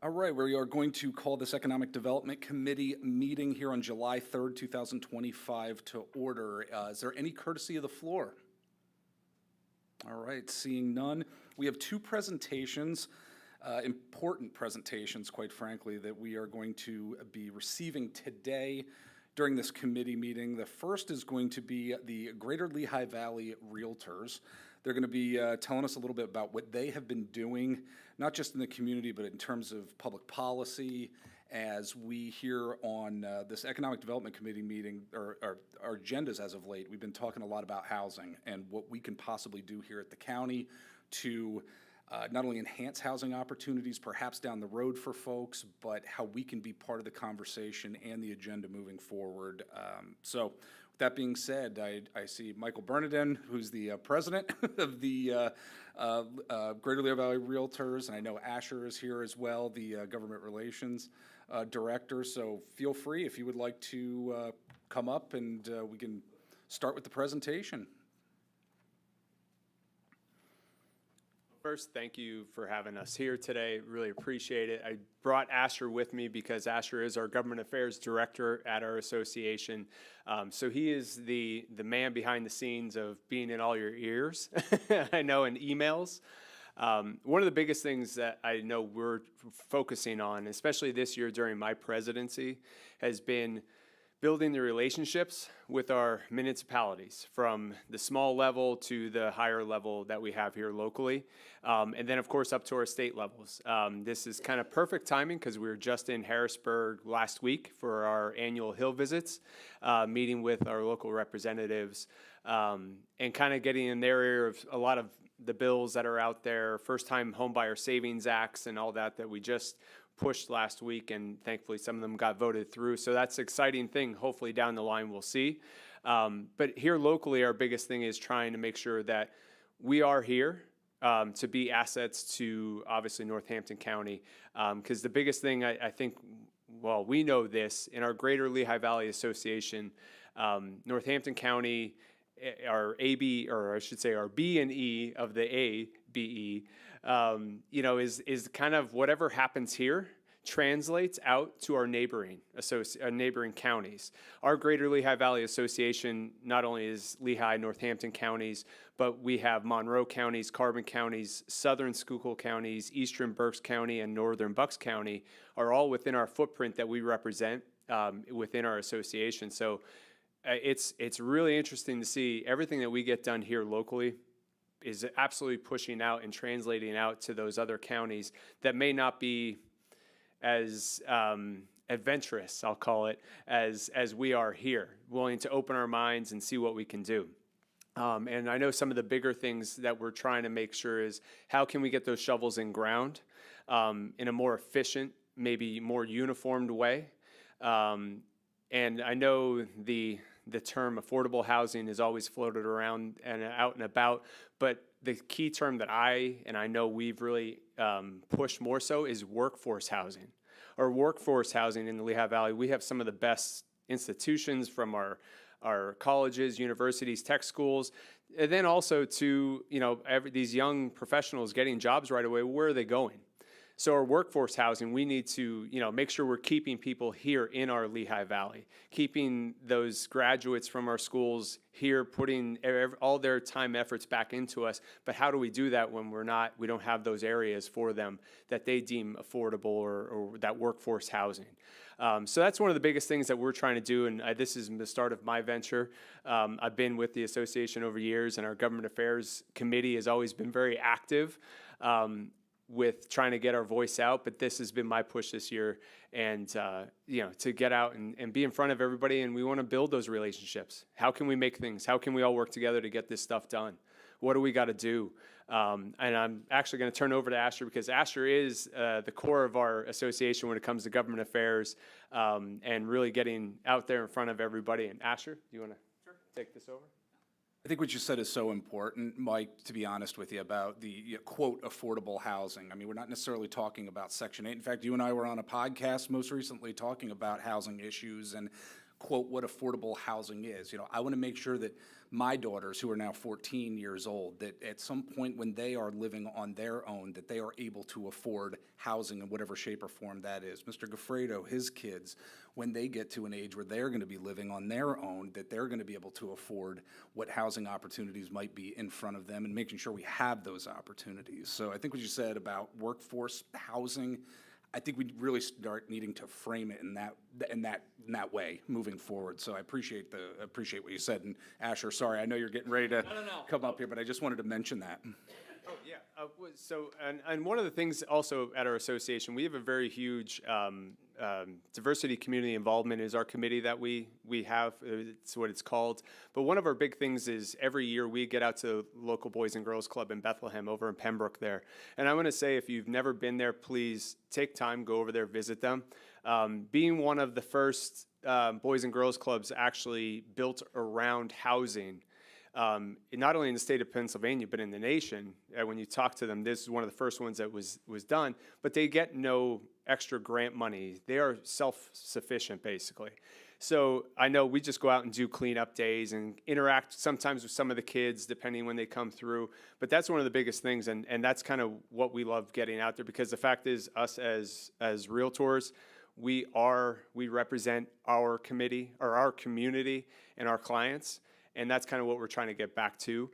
All right, we are going to call this Economic Development Committee meeting here on July 3rd, 2025 to order. Is there any courtesy of the floor? All right, seeing none. We have two presentations, important presentations, quite frankly, that we are going to be receiving today during this committee meeting. The first is going to be the Greater Lehigh Valley Realtors. They're going to be telling us a little bit about what they have been doing, not just in the community, but in terms of public policy. As we hear on this Economic Development Committee meeting, or our agendas as of late, we've been talking a lot about housing and what we can possibly do here at the county to not only enhance housing opportunities perhaps down the road for folks, but how we can be part of the conversation and the agenda moving forward. So with that being said, I see Michael Bernardin, who's the president of the Greater Lehigh Valley Realtors, and I know Asher is here as well, the government relations director. So feel free if you would like to come up and we can start with the presentation. First, thank you for having us here today. Really appreciate it. I brought Asher with me because Asher is our government affairs director at our association. So he is the man behind the scenes of being in all your ears, I know, in emails. One of the biggest things that I know we're focusing on, especially this year during my presidency, has been building the relationships with our municipalities from the small level to the higher level that we have here locally. And then, of course, up to our state levels. This is kind of perfect timing because we were just in Harrisburg last week for our annual Hill visits, meeting with our local representatives and kind of getting in their ear of a lot of the bills that are out there, first-time homebuyer savings acts and all that we just pushed last week, and thankfully some of them got voted through. So that's an exciting thing. Hopefully down the line we'll see. But here locally, our biggest thing is trying to make sure that we are here to be assets to obviously Northampton County. Because the biggest thing I think, well, we know this in our Greater Lehigh Valley Association, Northampton County, our AB, or I should say our B and E of the ABE, is kind of whatever happens here translates out to our neighboring counties. Our Greater Lehigh Valley Association not only is Lehigh, Northampton counties, but we have Monroe counties, Carbon counties, Southern Schuylkill counties, Eastern Berks County, and Northern Bucks County are all within our footprint that we represent within our association. So it's really interesting to see everything that we get done here locally is absolutely pushing out and translating out to those other counties that may not be as adventurous, I'll call it, as we are here, willing to open our minds and see what we can do. And I know some of the bigger things that we're trying to make sure is how can we get those shovels in ground in a more efficient, maybe more uniformed way. And I know the term affordable housing is always floated around and out and about, but the key term that I know we've really pushed more so is workforce housing. Our workforce housing in the Lehigh Valley, we have some of the best institutions from our colleges, universities, tech schools, and then also to these young professionals getting jobs right away. Where are they going? So our workforce housing, we need to, make sure we're keeping people here in our Lehigh Valley, keeping those graduates from our schools here, putting all their time efforts back into us. But how do we do that when we don't have those areas for them that they deem affordable or that workforce housing? So that's one of the biggest things that we're trying to do, and this is the start of my venture. I've been with the association over years, and our government affairs committee has always been very active with trying to get our voice out, but this has been my push this year, and to get out and be in front of everybody, and we want to build those relationships. How can we make things? How can we all work together to get this stuff done? What do we got to do? And I'm actually going to turn over to Asher because Asher is the core of our association when it comes to government affairs and really getting out there in front of everybody. And Asher, do you want to take this over? I think what you said is so important, Mike, to be honest with you, about the quote affordable housing. I mean, we're not necessarily talking about Section 8. In fact, you and I were on a podcast most recently talking about housing issues, and quote, what affordable housing is. You know, I want to make sure that my daughters, who are now 14 years old, that at some point when they are living on their own, that they are able to afford housing in whatever shape or form that is. Mr. Goffredo, his kids, when they get to an age where they're going to be living on their own, that they're going to be able to afford what housing opportunities might be in front of them, and making sure we have those opportunities. So I think what you said about workforce housing, I think we really start needing to frame it in that way moving forward. So I appreciate what you said. And Asher, sorry, I know you're getting ready to come up here, but I just wanted to mention that. Oh, yeah. So, and one of the things also at our association, we have a very huge diversity community involvement is our committee that we have. It's what it's called. But one of our big things is every year we get out to local Boys and Girls Club in Bethlehem over in Pembroke there. And I want to say, if you've never been there, please take time, go over there, visit them. Being one of the first Boys and Girls Clubs actually built around housing, not only in the state of Pennsylvania, but in the nation. When you talk to them, this is one of the first ones that was done, but they get no extra grant money. They are self-sufficient, basically. So I know we just go out and do cleanup days and interact sometimes with some of the kids, depending when they come through. But that's one of the biggest things, and that's kind of what we love getting out there, because the fact is, us as realtors, we represent our committee, or our community, and our clients. And that's kind of what we're trying to get back to.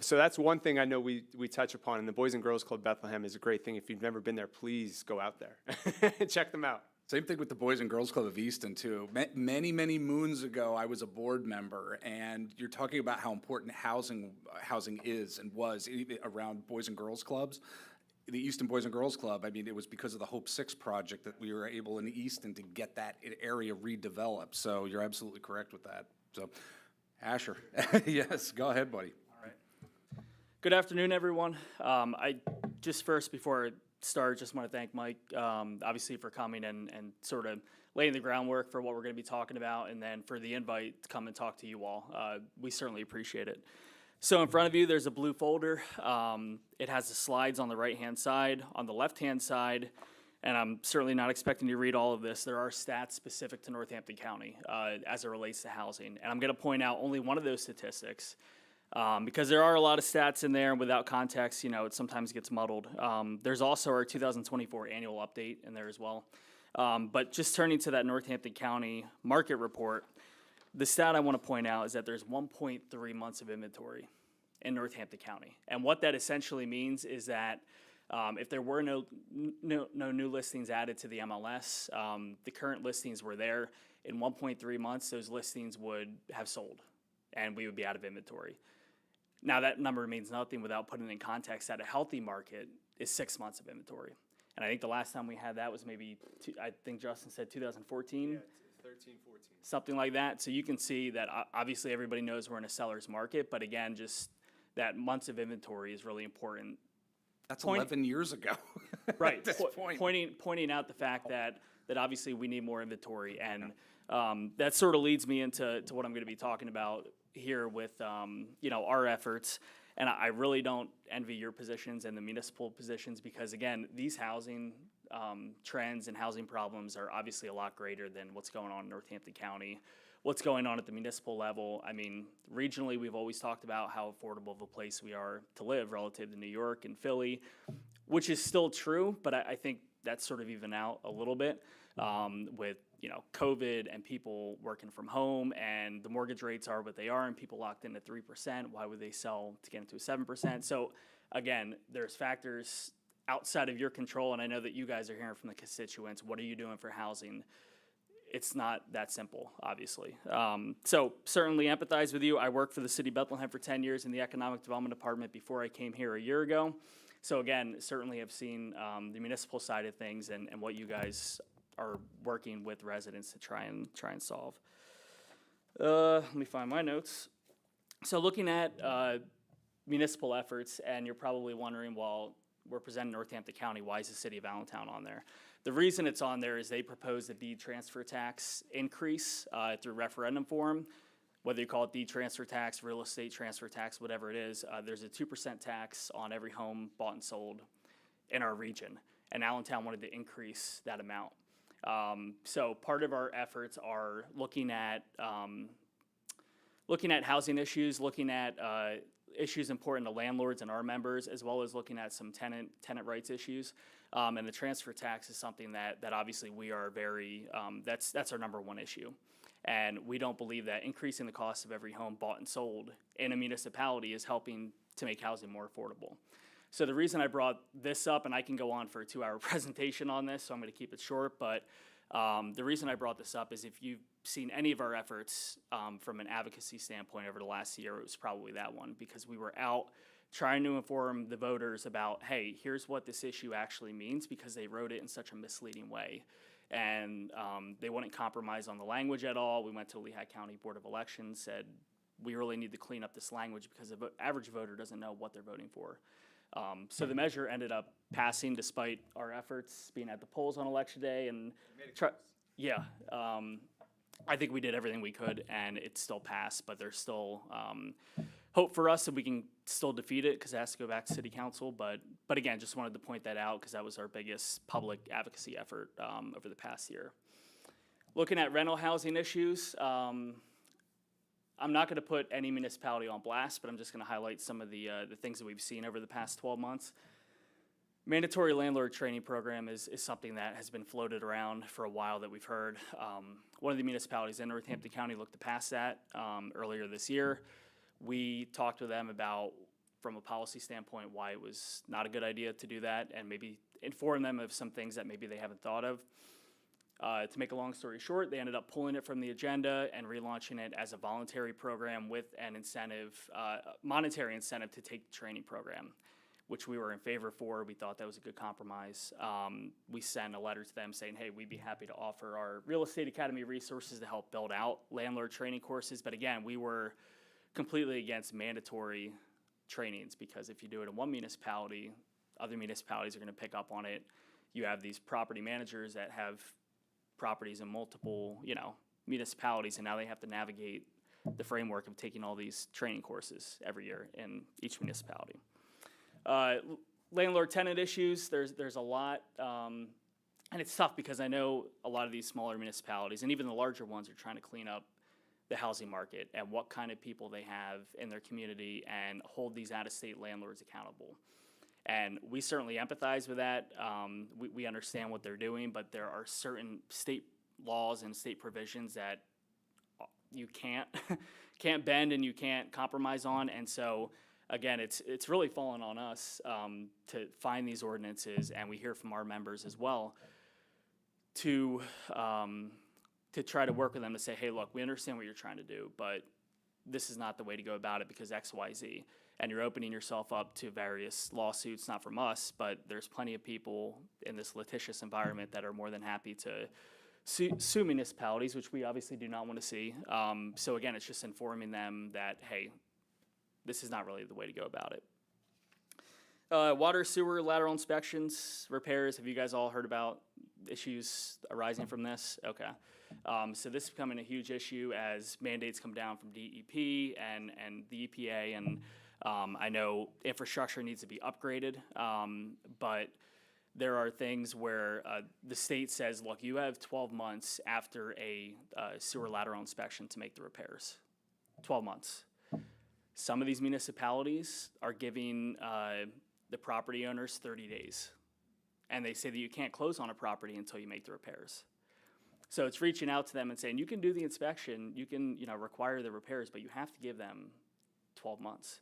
So that's one thing I know we touch upon. And the Boys and Girls Club Bethlehem is a great thing. If you've never been there, please go out there and check them out. Same thing with the Boys and Girls Club of Easton, too. Many, many moons ago, I was a board member, and you're talking about how important housing is and was around Boys and Girls Clubs. The Easton Boys and Girls Club, I mean, it was because of the Hope 6 project that we were able in Easton to get that area redeveloped. So you're absolutely correct with that. So, Asher, yes, go ahead, buddy. All right. Good afternoon, everyone. I just first, before I start, just want to thank Mike, obviously, for coming and sort of laying the groundwork for what we're going to be talking about, and then for the invite to come and talk to you all. We certainly appreciate it. So in front of you, there's a blue folder. It has the slides on the right-hand side. On the left-hand side, and I'm certainly not expecting you to read all of this, there are stats specific to Northampton County as it relates to housing. And I'm going to point out only one of those statistics because there are a lot of stats in there, and without context, you know, it sometimes gets muddled. There's also our 2024 annual update in there as well. But just turning to that Northampton County market report, the stat I want to point out is that there's 1.3 months of inventory in Northampton County. And what that essentially means is that if there were no new listings added to the MLS, the current listings were there. In 1.3 months, those listings would have sold, and we would be out of inventory. Now, that number means nothing without putting in context that a healthy market is 6 months of inventory. And I think the last time we had that was maybe, I think Justin said 2014? Yeah, 13, 14. Something like that. So you can see that obviously everybody knows we're in a seller's market, but again, just that months of inventory is really important. That's 11 years ago. Right. At this point. Pointing out the fact that obviously we need more inventory, and that sort of leads me into what I'm going to be talking about here with you know, our efforts. And I really don't envy your positions and the municipal positions, because again, these housing trends and housing problems are obviously a lot greater than what's going on in Northampton County. What's going on at the municipal level, I mean, regionally, we've always talked about how affordable of a place we are to live relative to New York and Philly, which is still true, but I think that's sort of even out a little bit with, you know, COVID and people working from home, and the mortgage rates are what they are, and people locked in at 3%. Why would they sell to get into a 7%? So again, there's factors outside of your control, and I know that you guys are hearing from the constituents, what are you doing for housing? It's not that simple, obviously. So certainly empathize with you. I worked for the city of Bethlehem for 10 years in the economic development department before I came here a year ago. So again, certainly have seen the municipal side of things and what you guys are working with residents to try and solve. Let me find my notes. So looking at municipal efforts, and you're probably wondering, well, we're presenting Northampton County, why is the city of Allentown on there? The reason it's on there is they proposed a deed transfer tax increase through referendum form. Whether you call it deed transfer tax, real estate transfer tax, whatever it is, there's a 2% tax on every home bought and sold in our region. And Allentown wanted to increase that amount. So part of our efforts are looking at housing issues, looking at issues important to landlords and our members, as well as looking at some tenant rights issues. And the transfer tax is something that obviously we are very, that's our number one issue. And we don't believe that increasing the cost of every home bought and sold in a municipality is helping to make housing more affordable. So the reason I brought this up, and I can go on for a 2-hour presentation on this, so I'm going to keep it short, but the reason I brought this up is if you've seen any of our efforts from an advocacy standpoint over the last year, it was probably that one, because we were out trying to inform the voters about, hey, here's what this issue actually means, because they wrote it in such a misleading way. And they wouldn't compromise on the language at all. We went to the Lehigh County Board of Elections, said, we really need to clean up this language because the average voter doesn't know what they're voting for. So the measure ended up passing despite our efforts being at the polls on election day. And I think we did everything we could, and it still passed, but there's still hope for us that we can still defeat it because it has to go back to city council. But again, just wanted to point that out because that was our biggest public advocacy effort over the past year. Looking at rental housing issues, I'm not going to put any municipality on blast, but I'm just going to highlight some of the things that we've seen over the past 12 months. Mandatory landlord training program is something that has been floated around for a while that we've heard. One of the municipalities in Northampton County looked to pass that earlier this year. We talked to them about, from a policy standpoint, why it was not a good idea to do that and maybe inform them of some things that maybe they haven't thought of. To make a long story short, they ended up pulling it from the agenda and relaunching it as a voluntary program with an incentive, monetary incentive to take the training program, which we were in favor for. We thought that was a good compromise. We sent a letter to them saying, hey, we'd be happy to offer our Real Estate Academy resources to help build out landlord training courses. But again, we were completely against mandatory trainings because if you do it in one municipality, other municipalities are going to pick up on it. You have these property managers that have properties in multiple, municipalities, and now they have to navigate the framework of taking all these training courses every year in each municipality. Landlord tenant issues, there's a lot, and it's tough because I know a lot of these smaller municipalities and even the larger ones are trying to clean up the housing market and what kind of people they have in their community and hold these out-of-state landlords accountable. And we certainly empathize with that. We understand what they're doing, but there are certain state laws and state provisions that you can't bend and you can't compromise on. And so, again, it's really fallen on us to find these ordinances, and we hear from our members as well to try to work with them to say, hey, look, we understand what you're trying to do, but this is not the way to go about it because X, Y, Z. And you're opening yourself up to various lawsuits, not from us, but there's plenty of people in this litigious environment that are more than happy to sue municipalities, which we obviously do not want to see. So again, it's just informing them that, hey, this is not really the way to go about it. Water, sewer, lateral inspections, repairs. Have you guys all heard about issues arising from this? Okay. So this is becoming a huge issue as mandates come down from DEP and the EPA, and I know infrastructure needs to be upgraded, but there are things where the state says, look, you have 12 months after a sewer lateral inspection to make the repairs. 12 months. Some of these municipalities are giving the property owners 30 days. And they say that you can't close on a property until you make the repairs. So it's reaching out to them and saying, you can do the inspection, you can require the repairs, but you have to give them 12 months.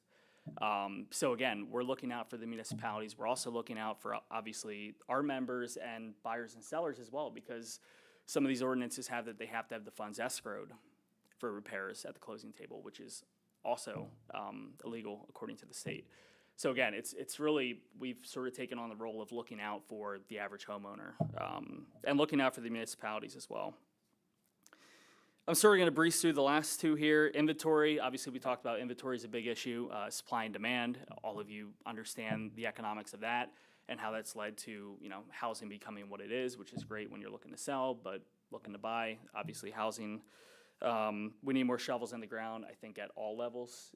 So again, we're looking out for the municipalities. We're also looking out for, obviously, our members and buyers and sellers as well, because some of these ordinances have that they have to have the funds escrowed for repairs at the closing table, which is also illegal according to the state. So again, it's really, we've sort of taken on the role of looking out for the average homeowner and looking out for the municipalities as well. I'm sort of going to breeze through the last two here. Inventory, obviously we talked about inventory is a big issue. Supply and demand, all of you understand the economics of that and how that's led to housing becoming what it is, which is great when you're looking to sell, but looking to buy, obviously housing. We need more shovels in the ground, I think, at all levels,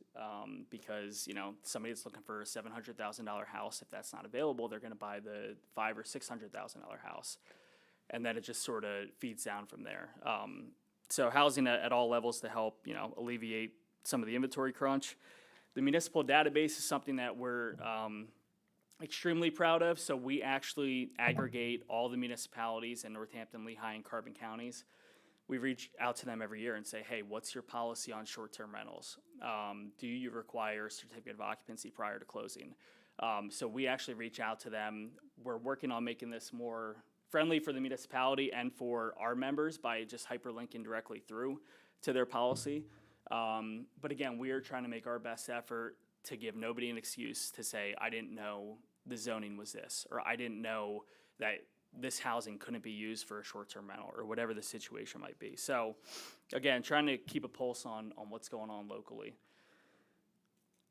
because, somebody that's looking for a $700,000 house, if that's not available, they're going to buy the $500,000 or $600,000 house. and then it just sort of feeds down from there. So housing at all levels to help, alleviate some of the inventory crunch. The municipal database is something that we're extremely proud of. So we actually aggregate all the municipalities in Northampton, Lehigh, and Carbon counties. We reach out to them every year and say, hey, what's your policy on short-term rentals? Do you require a certificate of occupancy prior to closing? So we actually reach out to them. We're working on making this more friendly for the municipality and for our members by just hyperlinking directly through to their policy. But again, we are trying to make our best effort to give nobody an excuse to say, I didn't know the zoning was this, or I didn't know that this housing couldn't be used for a short-term rental, or whatever the situation might be. So again, trying to keep a pulse on what's going on locally.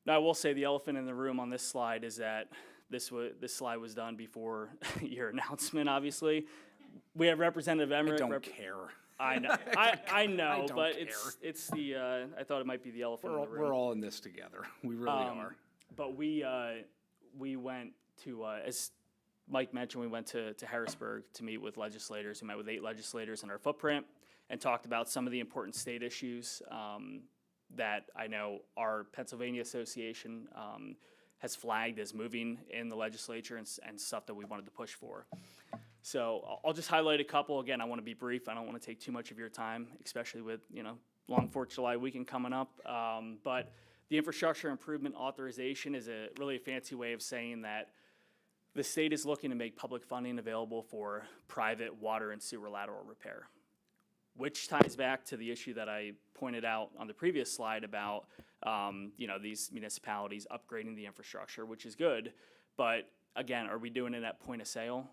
Now, I will say the elephant in the room on this slide is that this slide was done before your announcement, obviously. We have Representative Emmerich. I don't care. I know, I know, don't but care. it's the, I thought it might be the elephant in the room. We're all in this together. We really are. But we went to, as Mike mentioned, we went to Harrisburg to meet with legislators. We met with 8 legislators in our footprint and talked about some of the important state issues that I know our Pennsylvania Association has flagged as moving in the legislature and stuff that we wanted to push for. So I'll just highlight a couple. Again, I want to be brief. I don't want to take too much of your time, especially with, long 4th of July weekend coming up. But the infrastructure improvement authorization is really a fancy way of saying that the state is looking to make public funding available for private water and sewer lateral repair, which ties back to the issue that I pointed out on the previous slide about, these municipalities upgrading the infrastructure, which is good. But again, are we doing it at point of sale?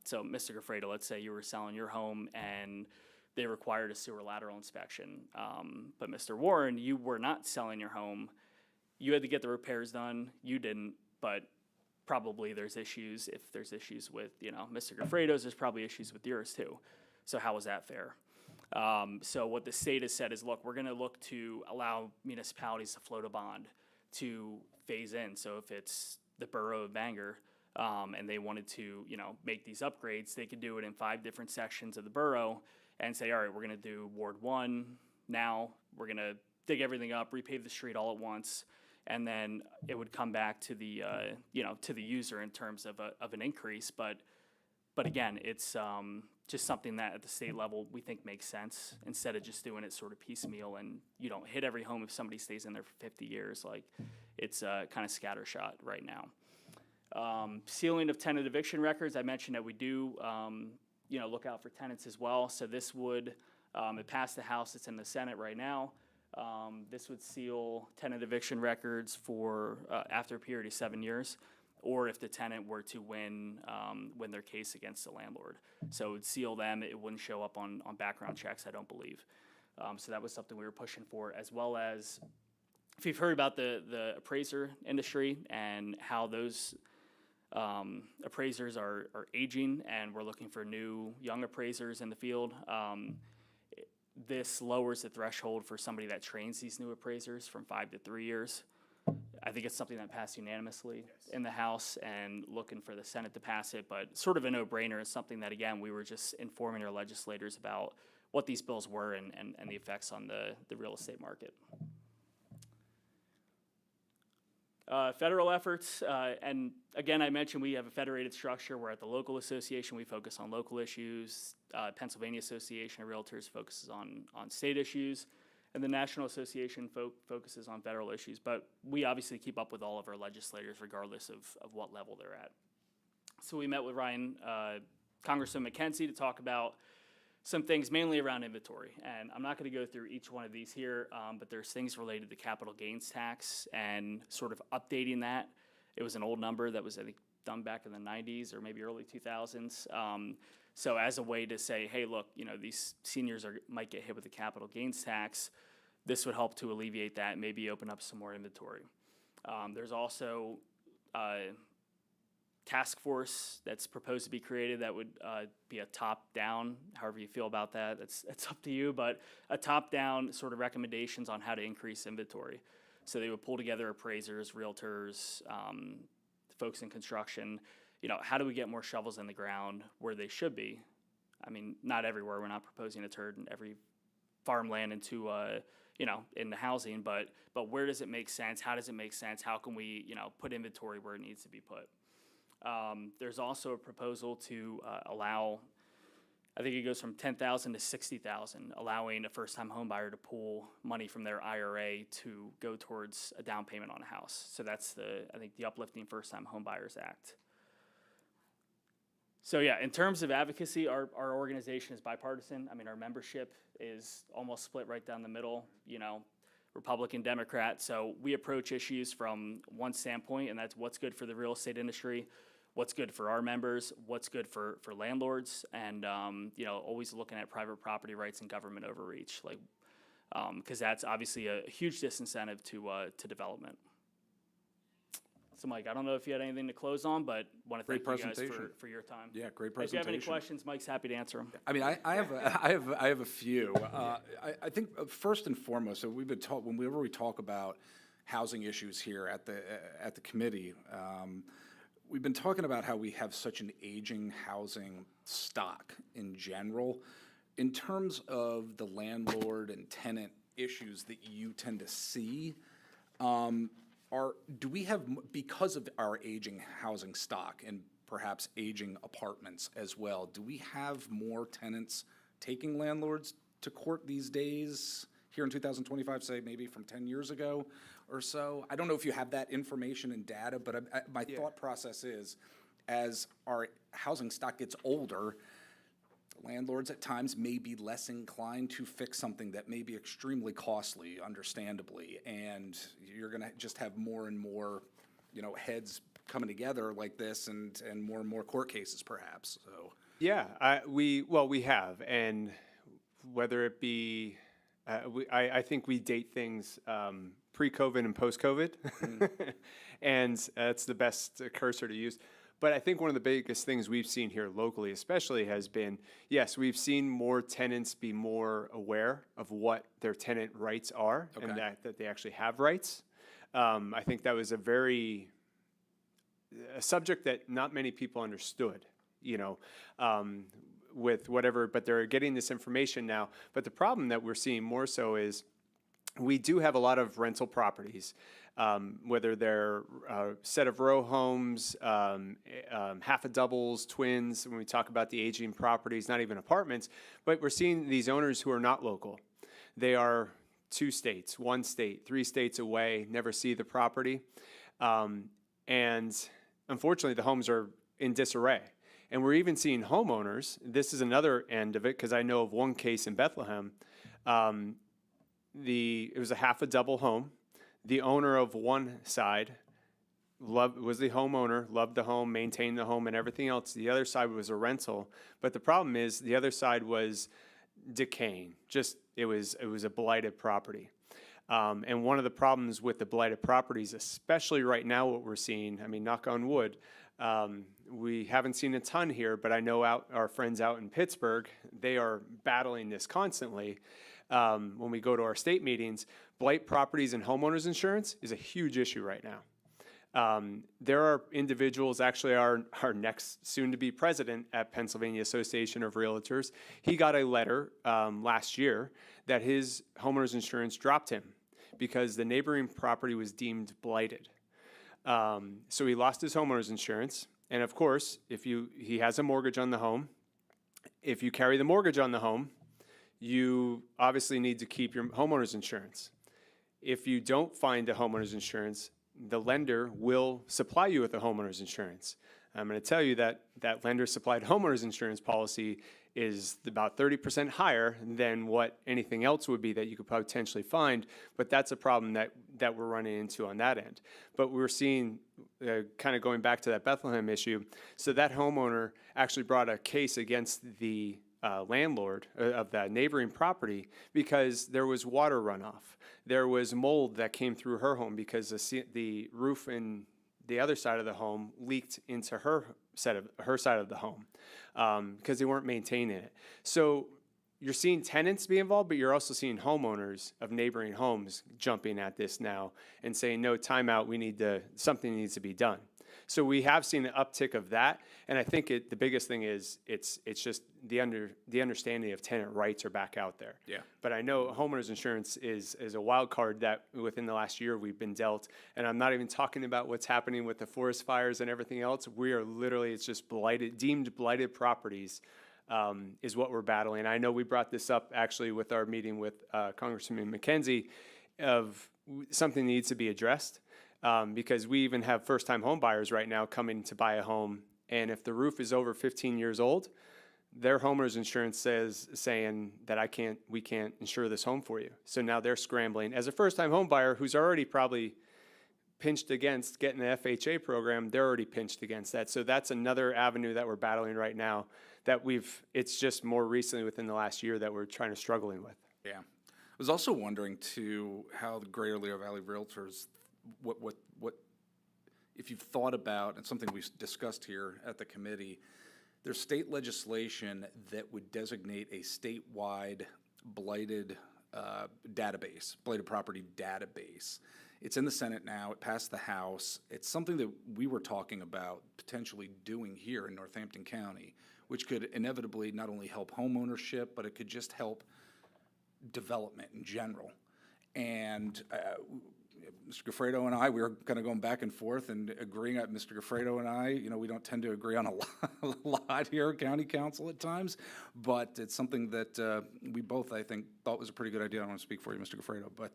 So Mr. Gafredo, let's say you were selling your home and they required a sewer lateral inspection. But Mr. Warren, you were not selling your home. You had to get the repairs done. You didn't, but probably there's issues. If there's issues with, Mr. Gafredo's, there's probably issues with yours too. So how is that fair? So what the state has said is, look, we're gonna look to allow municipalities to float a bond to phase in. So if it's the borough of Bangor, and they wanted to, make these upgrades, they could do it in 5 different sections of the borough and say, all right, we're gonna do Ward 1 now, we're gonna dig everything up, repave the street all at once, and then it would come back to the, to the user in terms of an increase. But again, it's just something that at the state level we think makes sense instead of just doing it sort of piecemeal and you don't hit every home if somebody stays in there for 50 years. Like, it's kind of scattershot right now. Sealing of tenant eviction records, I mentioned that we do, look out for tenants as well. So this would, it passed the House, it's in the Senate right now. This would seal tenant eviction records for, after a period of 7 years, or if the tenant were to win their case against the landlord. So it would seal them, it wouldn't show up on background checks, I don't believe. So that was something we were pushing for, as well as, if you've heard about the appraiser industry and how those appraisers are aging, and we're looking for new young appraisers in the field. This lowers the threshold for somebody that trains these new appraisers from 5 to 3 years. I think it's something that passed unanimously in the House, and looking for the Senate to pass it, but sort of a no-brainer. It's something that, again, we were just informing our legislators about what these bills were and the effects on the real estate market. Federal efforts, and again, I mentioned we have a federated structure. We're at the local association, we focus on local issues. Pennsylvania Association of Realtors focuses on state issues, and the National Association focuses on federal issues. But we obviously keep up with all of our legislators regardless of what level they're at. So we met with Congressman McKenzie to talk about some things mainly around inventory. And I'm not going to go through each one of these here, but there's things related to capital gains tax and sort of updating that. It was an old number that was, I think, done back in the 90s or maybe early 2000s. So as a way to say, hey, look, these seniors might get hit with the capital gains tax, this would help to alleviate that and maybe open up some more inventory. There's also task force that's proposed to be created that would be a top-down, however you feel about that, it's up to you, but a top-down sort of recommendations on how to increase inventory. So they would pull together appraisers, realtors, folks in construction, how do we get more shovels in the ground where they should be? I mean, not everywhere. We're not proposing to turn every farmland into, in the housing, but where does it make sense? How does it make sense? How can we, put inventory where it needs to be put? There's also a proposal to allow, I think it goes from 10,000 to 60,000, allowing a first-time home buyer to pull money from their IRA to go towards a down payment on a house. So that's I think the Uplifting First-Time Home Buyers Act. So yeah, in terms of advocacy, our organization is bipartisan. I mean, our membership is almost split right down the middle, Republican, Democrat. So we approach issues from one standpoint, and that's what's good for the real estate industry, what's good for our members, what's good for landlords, and always looking at private property rights and government overreach, because that's obviously a huge disincentive to development. So Mike, I don't know if you had anything to close on, but want to thank you guys for your time. Yeah, great If presentation. you have any questions, Mike's happy to answer them. I mean, I have a few. I think first and foremost, so we've been whenever we talk about housing issues here at the committee, we've been talking about how we have such an aging housing stock in general. In terms of the landlord and tenant issues that you tend to see, do we have, because of our aging housing stock and perhaps aging apartments as well, do we have more tenants taking landlords to court these days here in 2025, say maybe from 10 years ago or so? I don't know if you have that information and data, but my thought process is, as our housing stock gets older, landlords at times may be less inclined to fix something that may be extremely costly, understandably, and you're going to just have more and more, heads coming together like this, and more court cases, perhaps. So Yeah, we have, and whether it be, I think we date things pre-COVID and post-COVID, and that's the best cursor to use. But I think one of the biggest things we've seen here locally especially has been, yes, we've seen more tenants be more aware of what their tenant rights are, and that they actually have rights. I think that was a subject that not many people understood, with whatever, but they're getting this information now. But the problem that we're seeing more so is we do have a lot of rental properties, whether they're a set of row homes, half a doubles, twins, when we talk about the aging properties, not even apartments, but we're seeing these owners who are not local. They are 2 states, 1 state, 3 states away, never see the property. And unfortunately, the homes are in disarray. And we're even seeing homeowners, this is another end of it, because I know of one case in Bethlehem. It was a half a double home. The owner of one side was the homeowner, loved the home, maintained the home, and everything else. The other side was a rental. But the problem is the other side was decaying. It was a blighted property. And one of the problems with the blighted properties, especially right now, what we're seeing, I mean, knock on wood, we haven't seen a ton here, but I know our friends out in Pittsburgh, they are battling this constantly. When we go to our state meetings, blight properties and homeowners insurance is a huge issue right now. There are individuals, actually our next soon-to-be president at Pennsylvania Association of Realtors, he got a letter last year that his homeowners insurance dropped him because the neighboring property was deemed blighted. So he lost his homeowners insurance, and of course, he has a mortgage on the home. If you carry the mortgage on the home, you obviously need to keep your homeowner's insurance. If you don't find a homeowner's insurance, the lender will supply you with a homeowner's insurance. I'm going to tell you that lender-supplied homeowner's insurance policy is about 30% higher than what anything else would be that you could potentially find, but that's a problem that we're running into on that end. But we're seeing, kind of going back to that Bethlehem issue, so that homeowner actually brought a case against the landlord of that neighboring property because there was water runoff. There was mold that came through her home because the roof in the other side of the home leaked into her side of the home because they weren't maintaining it. So you're seeing tenants be involved, but you're also seeing homeowners of neighboring homes jumping at this now and saying, no, time out, something needs to be done. So we have seen an uptick of that, and I think the biggest thing is it's just the understanding of tenant rights are back out there. Yeah. But I know homeowners insurance is a wild card that within the last year we've been dealt, and I'm not even talking about what's happening with the forest fires and everything else. We are literally, it's just deemed blighted properties is what we're battling. I know we brought this up actually with our meeting with Congressman McKenzie of something needs to be addressed because we even have first-time home buyers right now coming to buy a home, and if the roof is over 15 years old, their homeowner's insurance saying that we can't insure this home for you. So now they're scrambling. As a first-time home buyer who's already probably pinched against getting the FHA program, they're already pinched against that. So that's another avenue that we're battling right now that it's just more recently within the last year that we're struggling with. Yeah. I was also wondering too, how the Greater Lehigh Valley Realtors, what, if you've thought about, and something we discussed here at the committee, there's state legislation that would designate a statewide blighted database, blighted property database. It's in the Senate now, it passed the House. It's something that we were talking about potentially doing here in Northampton County, which could inevitably not only help home ownership, but it could just help development in general. And Mr. Gaffredo and I, we were kind of going back and forth and agreeing. Mr. Gaffredo and I, we don't tend to agree on a lot here at County Council at times, but it's something that we both, I think, thought was a pretty good idea. I don't want to speak for you, Mr. Gaffredo, but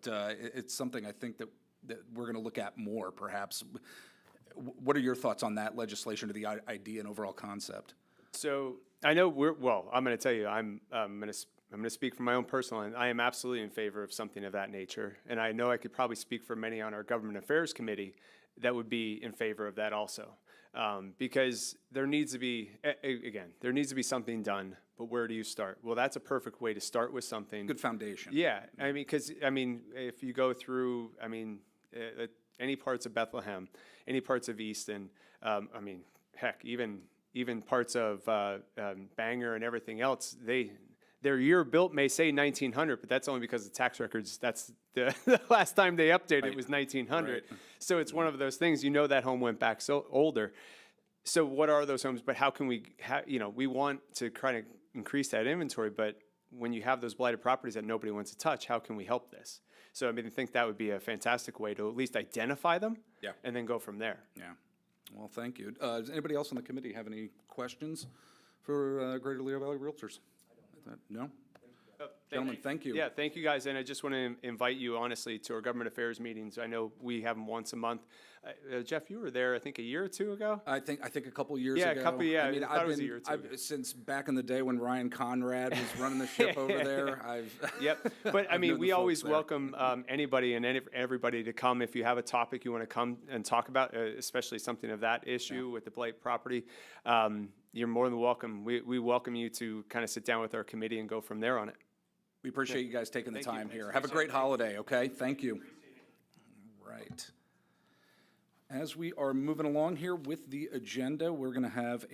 it's something I think that we're going to look at more, perhaps. What are your thoughts on that legislation, or the idea and overall concept? So I know I'm going to tell you, I'm going to speak from my own personal end. I am absolutely in favor of something of that nature. And I know I could probably speak for many on our Government Affairs Committee that would be in favor of that also. Because there needs to be, again, there needs to be something done, but where do you start? Well, that's a perfect way to start with something. Good foundation. Yeah, because if you go through, any parts of Bethlehem, any parts of Easton, heck, even parts of Bangor and everything else, their year built may say 1900, but that's only because the tax records, that's the last time they updated it was 1900. Right. So it's one of those things, that home went back so older. So what are those homes? But how can we, we want to kind of increase that inventory, but when you have those blighted properties that nobody wants to touch, how can we help this? So I think that would be a fantastic way to at least identify them, Yeah. and then go from there. Yeah. Well, thank you. Does anybody else on the committee have any questions for Greater Lehigh Valley Realtors? No? Gentlemen, thank you. Yeah, thank you guys, and I just want to invite you honestly to our government affairs meetings. I know we have them once a month. Jeff, you were there, I think, a year or two ago. I think a couple years Yeah, ago. a couple. Yeah, I thought I've it was a been, year or two ago. since back in the day when Ryan Conrad was running the ship over there. Yep, but I've known we the always folks there. welcome anybody and everybody to come if you have a topic you want to come and talk about, especially something of that issue with the blight property. You're more than welcome. We welcome you to kind of sit down with our committee and go from there on it. We appreciate you guys taking the Thank you. time here. Have a great holiday, okay? Thank you. Right. As we are moving along here with the agenda, we're going to have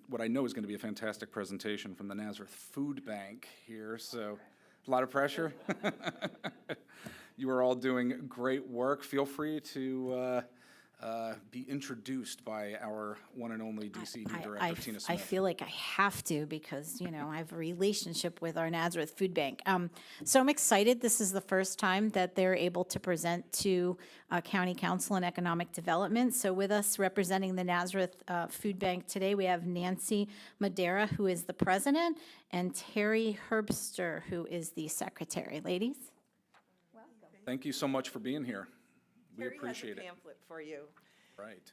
what I know is going to be a fantastic presentation from the Nazareth Food Bank here. So, a lot of pressure. You are all doing great work. Feel free to be introduced by our one and only DCD Director, Tina Smith. I feel like I have to because, I have a relationship with our Nazareth Food Bank. So I'm excited. This is the first time that they're able to present to County Council on Economic Development. So with us representing the Nazareth Food Bank today, we have Nancy Madera, who is the president, and Terry Herbster, who is the secretary. Ladies? Thank you so much for being here. We Terry appreciate has a it. pamphlet for you. Right.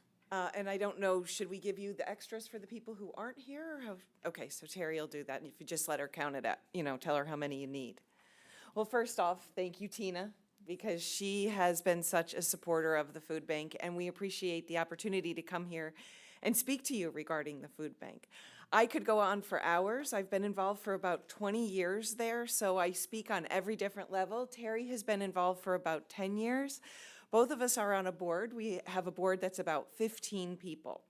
And I don't know, should we give you the extras for the people who aren't here? Or how? Okay, so Terry will do that. And if you just let her count it at, tell her how many you need. Well, first off, thank you, Tina, because she has been such a supporter of the food bank. And we appreciate the opportunity to come here and speak to you regarding the food bank. I could go on for hours. I've been involved for about 20 years there, so I speak on every different level. Terry has been involved for about 10 years. Both of us are on a board. We have a board that's about 15 people.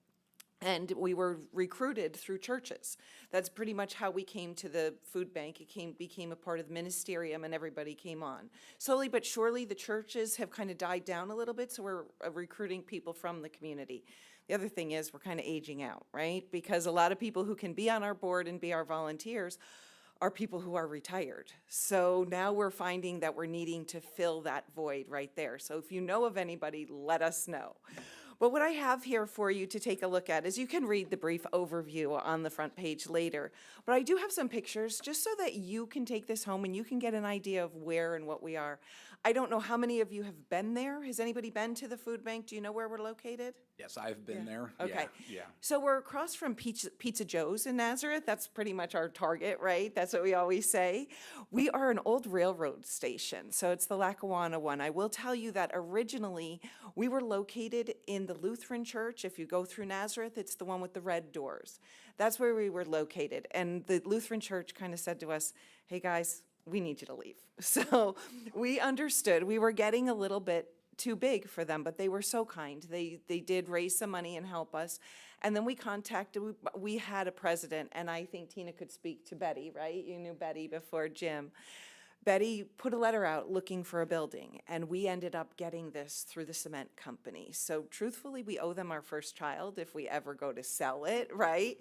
And we were recruited through churches. That's pretty much how we came to the food bank. It became a part of the ministerium, and everybody came on. Slowly but surely, the churches have kind of died down a little bit, so we're recruiting people from the community. The other thing is we're kind of aging out, right? Because a lot of people who can be on our board and be our volunteers are people who are retired. So now we're finding that we're needing to fill that void right there. So if you know of anybody, let us know. But what I have here for you to take a look at is you can read the brief overview on the front page later. But I do have some pictures just so that you can take this home and you can get an idea of where and what we are. I don't know how many of you have been there. Has anybody been to the food bank? Do you know where we're located? Yes, I've been there. Okay. Yeah. So we're across from Pizza Joe's in Nazareth. That's pretty much our target, right? That's what we always say. We are an old railroad station, so it's the Lackawanna one. I will tell you that originally we were located in the Lutheran church. If you go through Nazareth, it's the one with the red doors. That's where we were located. And the Lutheran church kind of said to us, hey guys, we need you to leave. So we understood we were getting a little bit too big for them, but they were so kind. They did raise some money and help us. And then we had a president, and I think Tina could speak to Betty, right? You knew Betty before Jim. Betty put a letter out looking for a building, and we ended up getting this through the cement company. So truthfully, we owe them our first child if we ever go to sell it, right?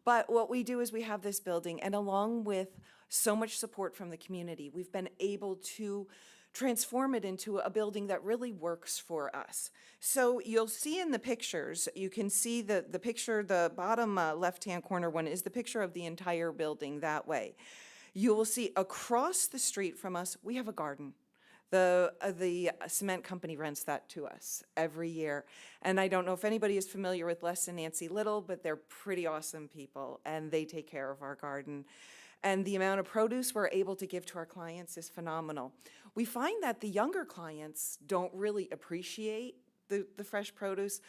But what we do is we have this building, and along with so much support from the community, we've been able to transform it into a building that really works for us. So you'll see in the pictures, you can see the picture, the bottom left-hand corner one is the picture of the entire building that way. You will see across the street from us, we have a garden. The cement company rents that to us every year. And I don't know if anybody is familiar with Les and Nancy Little, but they're pretty awesome people, and they take care of our garden. And the amount of produce we're able to give to our clients is phenomenal. We find that the younger clients don't really appreciate the fresh produce,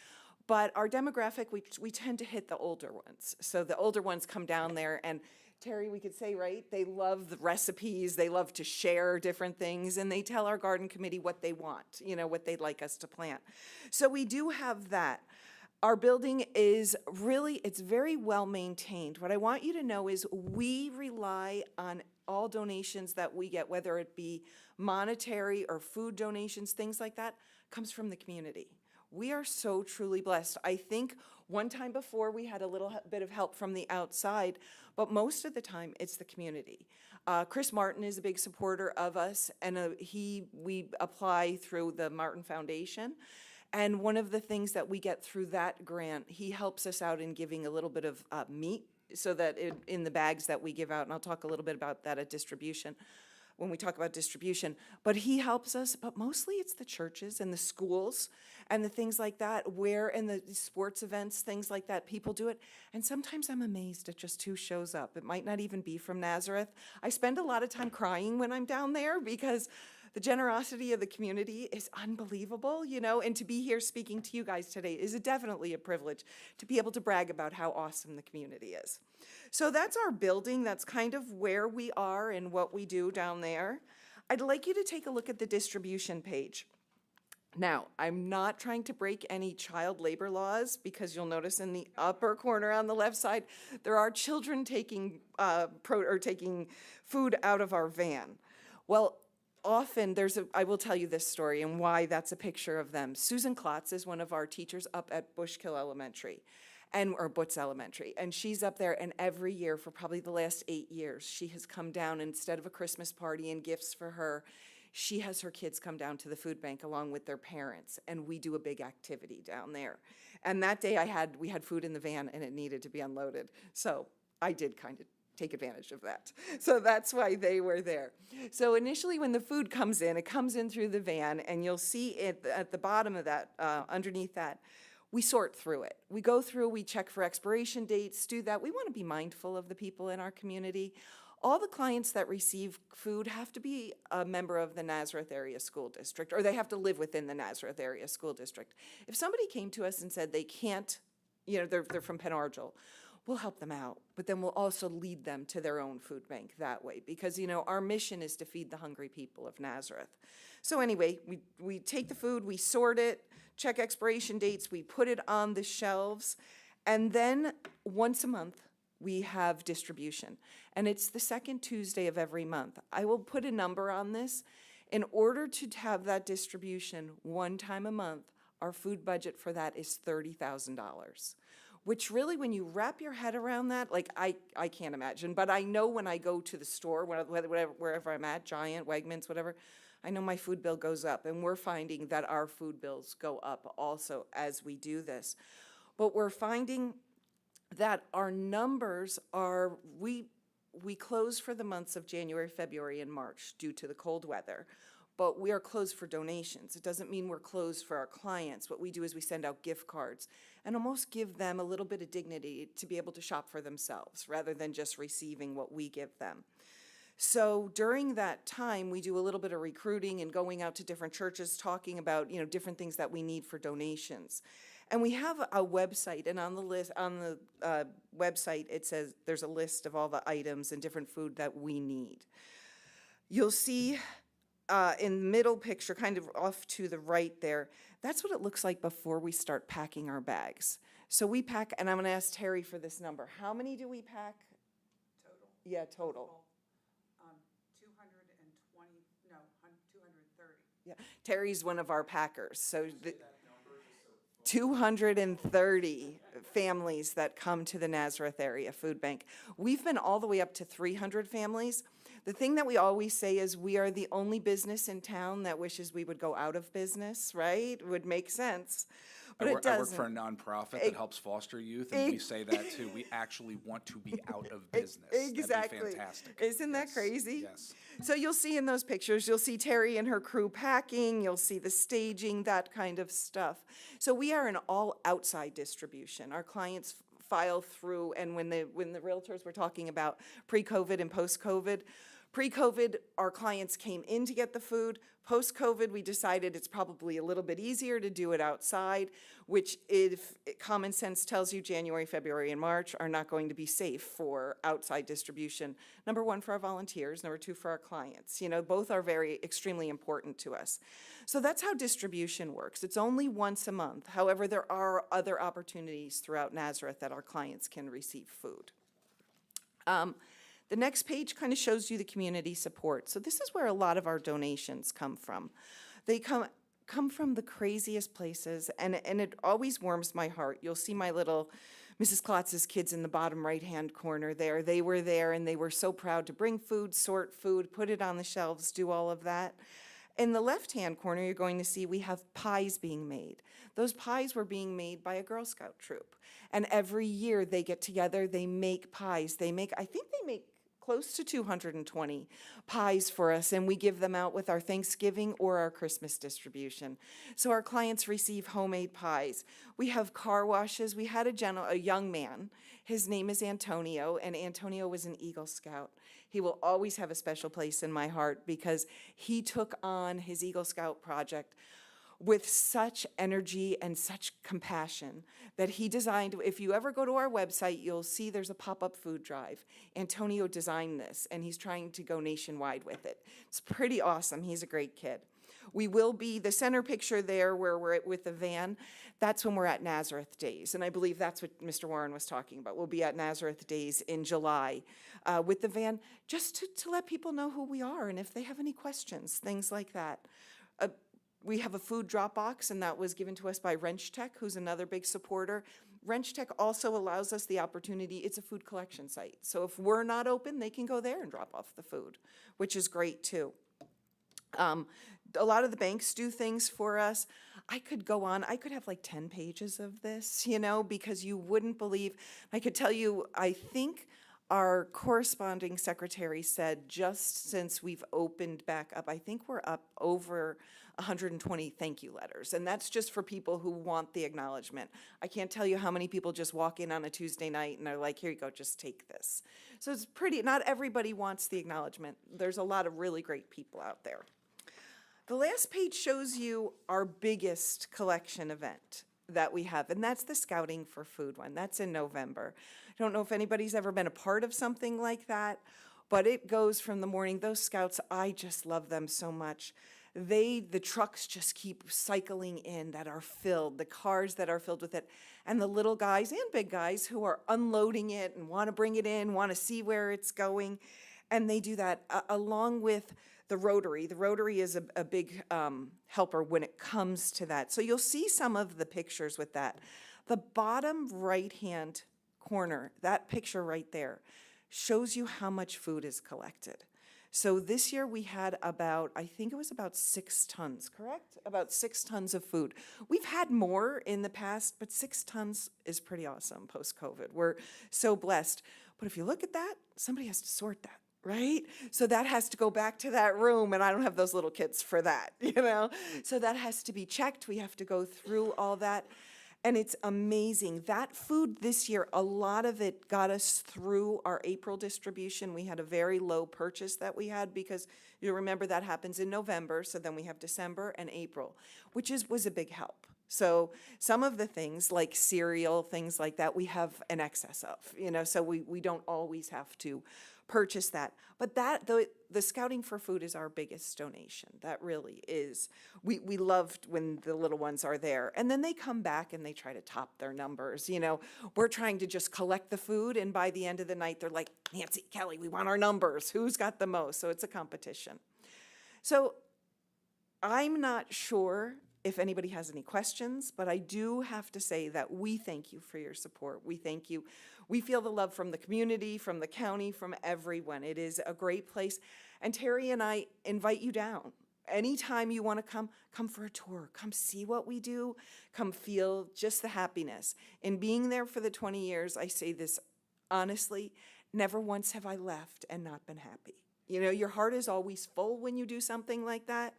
but our demographic, we tend to hit the older ones. So the older ones come down there, and Terry, we could say, right, they love the recipes, they love to share different things, and they tell our garden committee what they want, you know, what they'd like us to plant. So we do have that. Our building is really, it's very well maintained. What I want you to know is we rely on all donations that we get, whether it be monetary or food donations, things like that, comes from the community. We are so truly blessed. I think one time before we had a little bit of help from the outside, but most of the time it's the community. Chris Martin is a big supporter of us, and we apply through the Martin Foundation. And one of the things that we get through that grant, he helps us out in giving a little bit of meat so that in the bags that we give out, and I'll talk a little bit about that at distribution, when we talk about distribution, but he helps us, but mostly it's the churches and the schools and the things like that, and the sports events, things like that, people do it. And sometimes I'm amazed at just who shows up. It might not even be from Nazareth. I spend a lot of time crying when I'm down there because the generosity of the community is unbelievable, you know, and to be here speaking to you guys today is definitely a privilege to be able to brag about how awesome the community is. So that's our building. That's kind of where we are and what we do down there. I'd like you to take a look at the distribution page. Now, I'm not trying to break any child labor laws because you'll notice in the upper corner on the left side, there are children taking food out of our van. Well, often I will tell you this story and why that's a picture of them. Susan Klotz is one of our teachers up at Bushkill Elementary, or Butz Elementary, and she's up there, and every year for probably the last 8 years, she has come down, instead of a Christmas party and gifts for her, she has her kids come down to the food bank along with their parents, and we do a big activity down there. And that day we had food in the van and it needed to be unloaded. So I did kind of take advantage of that. So that's why they were there. So initially when the food comes in, it comes in through the van, and you'll see it at the bottom of that, underneath that, we sort through it. We go through, we check for expiration dates, do that. We want to be mindful of the people in our community. All the clients that receive food have to be a member of the Nazareth Area School District, or they have to live within the Nazareth Area School District. If somebody came to us and said they can't, you know, they're from Penn Argyl, we'll help them out, but then we'll also lead them to their own food bank that way, because, you know, our mission is to feed the hungry people of Nazareth. So anyway, we take the food, we sort it, check expiration dates, we put it on the shelves, And then once a month, we have distribution. And it's the second Tuesday of every month. I will put a number on this. In order to have that distribution one time a month, our food budget for that is $30,000. Which really, when you wrap your head around that, like I can't imagine. But I know when I go to the store, wherever I'm at, Giant, Wegmans, whatever, I know my food bill goes up. And we're finding that our food bills go up also as we do this. But we're finding that our numbers are, we close for the months of January, February, and March due to the cold weather. But we are closed for donations. It doesn't mean we're closed for our clients. What we do is we send out gift cards and almost give them a little bit of dignity to be able to shop for themselves rather than just receiving what we give them. So during that time, we do a little bit of recruiting and going out to different churches, talking about, different things that we need for donations. And we have a website, and on the list, on the website, it says there's a list of all the items and different food that we need. You'll see in the middle picture, kind of off to the right there, that's what it looks like before we start packing our bags. So we pack, and I'm gonna ask Terry for this number. How many do we pack? Total? Yeah, total. 220, no, 230. Yeah, Terry's one of our packers, so 230 families that come to the Nazareth Area Food Bank. We've been all the way up to 300 families. The thing that we always say is we are the only business in town that wishes we would go out of business, right? Would make sense, but it I work doesn't. for a nonprofit that helps foster youth, and we say that too. We actually want to be out of business. Exactly. That'd be fantastic. Isn't that Yes, crazy? Yes. So you'll see in those pictures, you'll see Terry and her crew packing, you'll see the staging, that kind of stuff. So we are an all outside distribution. Our clients file through, and when the realtors were talking about pre-COVID and post-COVID, pre-COVID, our clients came in to get the food. Post-COVID, we decided it's probably a little bit easier to do it outside, which if common sense tells you January, February, and March are not going to be safe for outside distribution. Number one, for our volunteers. Number two, for our clients. Both are very extremely important to us. So that's how distribution works. It's only once a month. However, there are other opportunities throughout Nazareth that our clients can receive food. The next page kind of shows you the community support. So this is where a lot of our donations come from. They come from the craziest places, and it always warms my heart. You'll see my little Mrs. Klotz's kids in the bottom right-hand corner there. They were there, and they were so proud to bring food, sort food, put it on the shelves, do all of that. In the left-hand corner, you're going to see we have pies being made. Those pies were being made by a Girl Scout troop. And every year they get together, they make pies. I think they make close to 220 pies for us, and we give them out with our Thanksgiving or our Christmas distribution. So our clients receive homemade pies. We have car washes. We had a young man. His name is Antonio, and Antonio was an Eagle Scout. He will always have a special place in my heart because he took on his Eagle Scout project with such energy and such compassion that he designed. If you ever go to our website, you'll see there's a pop-up food drive. Antonio designed this, and he's trying to go nationwide with it. It's pretty awesome. He's a great kid. We will be, the center picture there where we're with the van, that's when we're at Nazareth Days. And I believe that's what Mr. Warren was talking about. We'll be at Nazareth Days in July with the van, just to let people know who we are and if they have any questions, things like that. We have a food drop box, and that was given to us by Wrench Tech, who's another big supporter. Wrench Tech also allows us the opportunity, it's a food collection site. So if we're not open, they can go there and drop off the food, which is great too. A lot of the banks do things for us. I could go on, I could have like 10 pages of this, because you wouldn't believe. I could tell you, I think our corresponding secretary said just since we've opened back up, I think we're up over 120 thank you letters. And that's just for people who want the acknowledgement. I can't tell you how many people just walk in on a Tuesday night and they're like, here you go, just take this. So it's not everybody wants the acknowledgement. There's a lot of really great people out there. The last page shows you our biggest collection event that we have, and that's the Scouting for Food one. That's in November. I don't know if anybody's ever been a part of something like that, but it goes from the morning. Those scouts, I just love them so much. the trucks just keep cycling in that are filled, the cars that are filled with it, and the little guys and big guys who are unloading it and want to bring it in, want to see where it's going. And they do that along with the Rotary. The Rotary is a big helper when it comes to that. So you'll see some of the pictures with that. The bottom right-hand corner, that picture right there, shows you how much food is collected. So this year we had about, I think it was about 6 tons, correct? About 6 tons of food. We've had more in the past, but 6 tons is pretty awesome post-COVID. We're so blessed. But if you look at that, somebody has to sort that, right? So that has to go back to that room, and I don't have those little kids for that, you know? So that has to be checked. We have to go through all that. And it's amazing. That food this year, a lot of it got us through our April distribution. We had a very low purchase that we had because you remember that happens in November. So then we have December and April, which was a big help. So some of the things like cereal, things like that, we have an excess of, you know, so we don't always have to purchase that. But that, the Scouting for Food is our biggest donation. That really is. We loved when the little ones are there. And then they come back and they try to top their numbers. You know, we're trying to just collect the food, and by the end of the night, they're like, Nancy, Kelly, we want our numbers. Who's got the most? So it's a competition. So I'm not sure if anybody has any questions, but I do have to say that we thank you for your support. We thank you. We feel the love from the community, from the county, from everyone. It is a great place. And Terry and I invite you down. Anytime you want to come for a tour, come see what we do, come feel just the happiness. In being there for the 20 years, I say this honestly, never once have I left and not been happy. You know, your heart is always full when you do something like that.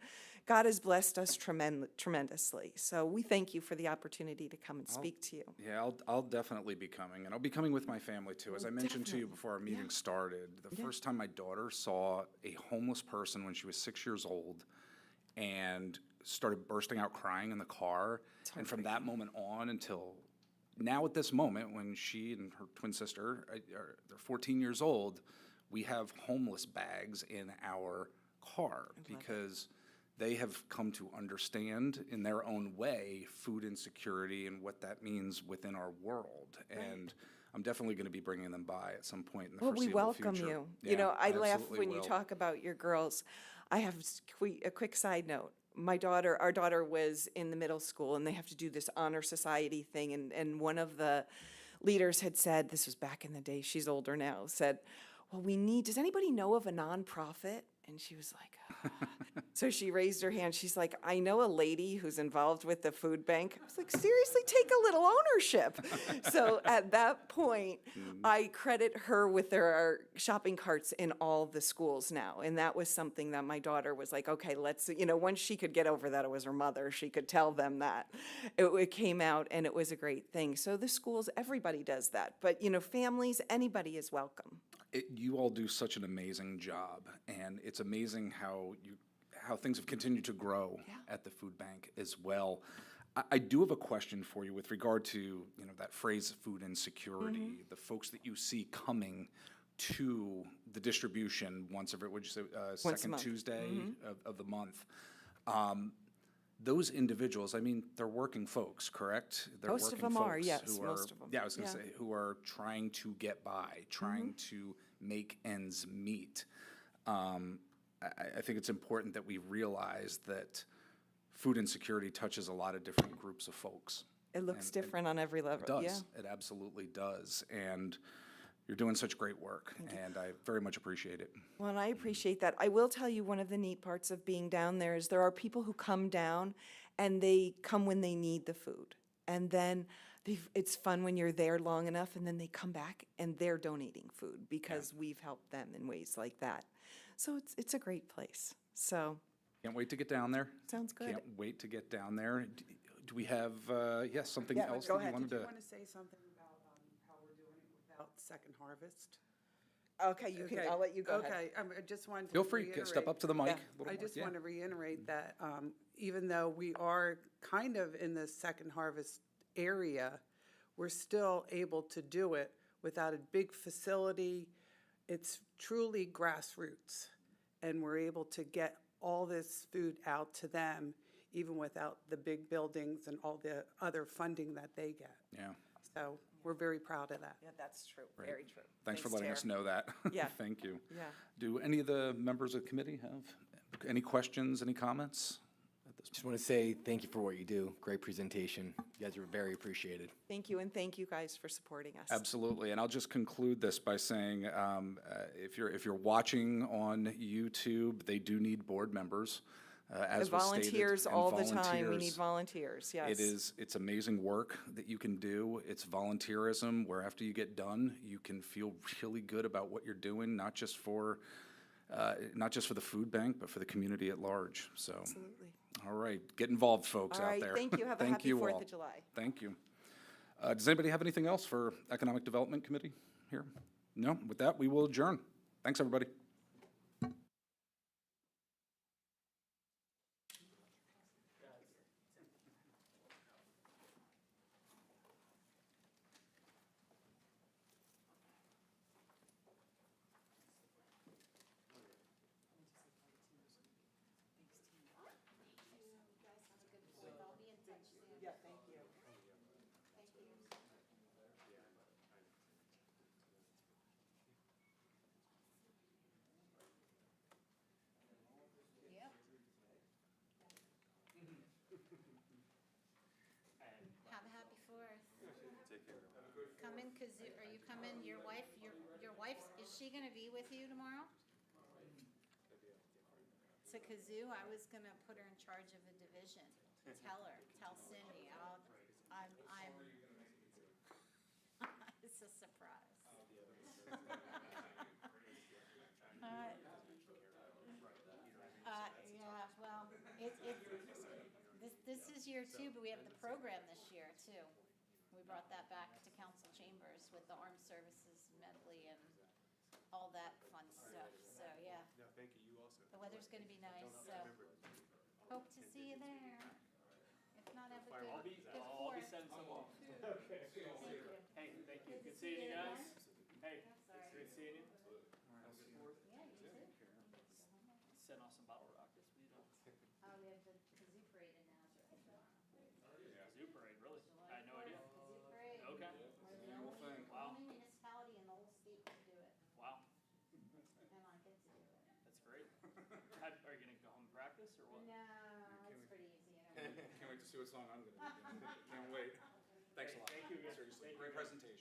God has blessed us tremendously. So we thank you for the opportunity to come and speak to you. Yeah, I'll definitely be coming, and I'll be coming with my family too. As I mentioned to you before our meeting started, the first time my daughter saw a homeless person when she was 6 years old and started bursting out crying in the car, and from that moment on until now at this moment, when she and her twin sister, they're 14 years old, we have homeless bags in our car because they have come to understand in their own way food insecurity and what that means within our world. And I'm definitely going to be bringing them by at some point in the Well, we foreseeable future. welcome you. Yeah, You know, I laugh absolutely when you will. talk about your girls. I have a quick side note. Our daughter was in the middle school, and they have to do this honor society thing. And one of the leaders had said, this was back in the day, she's older now, said, well, does anybody know of a nonprofit? And she was like, so she raised her hand. She's like, I know a lady who's involved with the food bank. I was like, seriously, take a little ownership. So at that point, I credit her with their shopping carts in all the schools now. And that was something that my daughter was like, okay, let's, you know, once she could get over that it was her mother, she could tell them that. It came out, and it was a great thing. So the schools, everybody does that. But, you know, families, anybody is welcome. You all do such an amazing job, and it's amazing how things have continued to grow at the food bank as well. I do have a question for you with regard to, you know, that phrase food insecurity, the folks that you see coming to the distribution once every, would you say, a second month. Tuesday of the month. Those individuals, I mean, they're working folks, correct? They're Most of working them are, folks yes, who most of them. Yeah, I was going to Yeah. say, who are trying to get by, trying to make ends meet. I think it's important that we realize that food insecurity touches a lot of different groups of folks. It looks And different on every level. It does. Yeah. It absolutely does. And you're doing such great work, and I very much appreciate it. Well, and I appreciate that. I will tell you, one of the neat parts of being down there is there are people who come down, and they come when they need the food. And then it's fun when you're there long enough, and then they come back and they're donating food because we've helped them in ways like that. So it's a great place. So Can't wait to get down there. sounds good. Can't wait to get down there. Do we have, yes, something Yeah, else go that you ahead. wanted Did you to? want to say something about how we're doing it without Second Harvest? Okay, you can. I'll let you go ahead. Okay, I just wanted to Feel free, step up to the mic. Yeah. a little I more. just Yeah. want to reiterate that even though we are kind of in the Second Harvest area, we're still able to do it without a big facility. It's truly grassroots, and we're able to get all this food out to them, even without the big buildings and all the other funding that they get. Yeah. So we're very proud of that. Yeah, that's true, very true. Thanks for letting us Tara. know that. Yeah. Thank you. Yeah. Do any of the members of the committee have any questions, any comments at this Just want to say thank you for what you do. Great presentation. You guys are very appreciated. Thank you, and thank you guys for supporting us. Absolutely, and I'll just conclude this by saying, if you're watching on YouTube, they do need board members, as And was stated. volunteers and all the time, we need volunteers. volunteers, yes. It's amazing work that you can do. It's volunteerism where after you get done, you can feel really good about what you're doing, not just for the food bank, but for the community at large, so. Absolutely. All right, get involved, folks All out right, there. thank you. Have a Thank happy you 4th all. of July. Thank you. Does anybody have anything else for Economic Development Committee here? No? With that, we will adjourn. Thanks, everybody. Have a happy 4th. Coming, Kazoo, are you coming, your wife's, is she gonna be with you tomorrow? To Kazoo, I was gonna put her in charge of a division. Tell Cindy, it's a surprise. Yeah, well, this is year 2, but we have the program this year too. We brought that back to council chambers with the armed services medley and all that fun stuff, so, yeah. No, thank you. You also. The weather's gonna be nice, so hope to see you there. If not, have a good I'll be 4th. sending some off. Thank you. Hey, thank you. Good seeing you guys. Hey, Sorry. good seeing you. Yeah, you too. Send off some bottle rockets. We don't. We have the Kazoo parade in Nazareth. Zoo parade, really? I had no idea. Kazoo parade. Okay. We're the Wow. only municipality in the whole state to do it, Wow, and I get to do it. that's great. Are you gonna go home and practice or what? No, it's pretty easy. Can't wait to see what song I'm gonna do. Can't wait. Thanks a lot. Thank you again. Seriously, Thank you great again. presentation.